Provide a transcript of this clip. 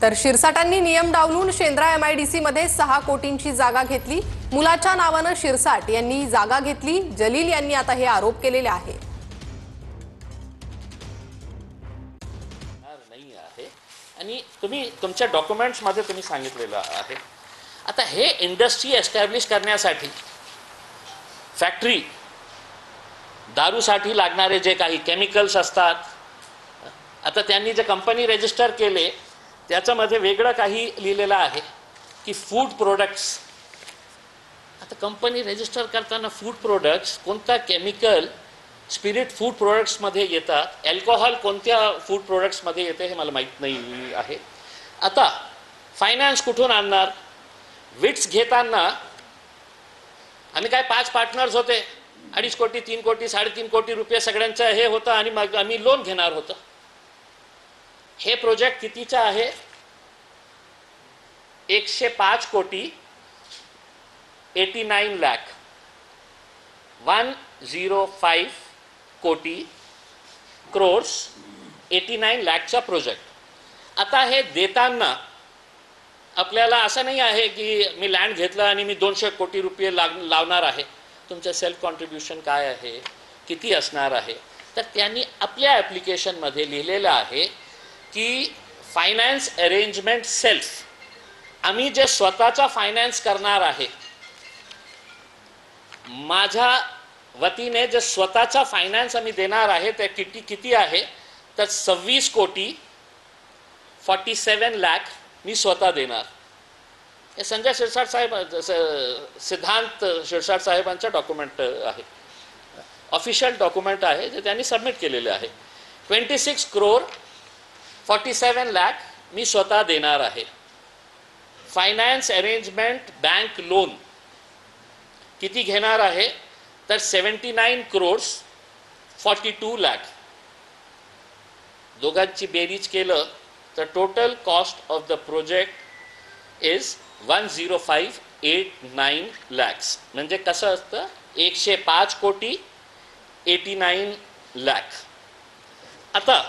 तर शिरसाटांनी नियम डावलून शेंद्रा एमआयडीसी मध्ये 6 कोटींची जागा घेतली। मुलाच्या नावाने शिरसाट यांनी जागा घेतली। जलील यांनी आता हे आरोप केलेले आहे। आणि तुम्ही तुमच्या डॉक्युमेंट्स मध्ये तुम्ही सांगितलेलं आहे। आता हे इंडस्ट्री एस्टॅब्लिश करण्यासाठी फॅक्टरी दारूसाठी लागणारे जे काही केमिकल्स असतात, आता त्यांनी जे कंपनी रजिस्टर केले त्याच्यामध्ये वेगळं काही लिहिलेलं आहे की फूड प्रोडक्ट्स। आता कंपनी रजिस्टर करताना फूड प्रोडक्ट्स कोणता केमिकल स्पिरिट फूड प्रोडक्ट्समध्ये येतात, अल्कोहोल कोणत्या फूड प्रोडक्ट्समध्ये येते हे मला माहीत नाही आहे। आता फायनान्स कुठून आणणार? विट्स घेताना आम्ही काय 5 पार्टनर्स होते, 2.5 कोटी 3 कोटी 3.5 कोटी रुपये सगळ्यांचं हे होतं आणि मग आम्ही लोन घेणार होतं। हे प्रोजेक्ट कितीचा आहे? 105 कोटी 89 लाख 105 कोटी क्रोर्स 89 लाखचा प्रोजेक्ट। आता हे देताना आपल्याला असं नाही आहे की मी लँड घेतलं आणि मी 200 कोटी रुपये लावणार आहे। तुमचं सेल्फ कॉन्ट्रीब्युशन काय आहे, किती असणार आहे? तर त्यांनी आपल्या ॲप्लिकेशनमध्ये लिहिलेलं आहे की फायनान्स अरेंजमेंट सेल्फ, आम्ही जे स्वतःचा फायनान्स करणार आहे, माझ्या वतीने जे स्वतःचा फायनान्स आम्ही देणार आहे ते किती आहे तर 26 कोटी 47 लाख मी स्वतः देणार। हे संजय शिरसाट साहेब, सिद्धांत शिरसाट साहेबांचं डॉक्युमेंट आहे, ऑफिशियल डॉक्युमेंट आहे जे त्यांनी सबमिट केलेले आहे। 26 करोड 47 लाख मी स्वतः देणार आहे। फायनान्स अरेंजमेंट बँक लोन किती घेणार आहे तर 79 करोड्स 42 लाख। दोघांची बेरीज केलं तर total cost of the project is 10589 lakhs. म्हणजे कसं असतं 105 कोटी 89 लाख। आता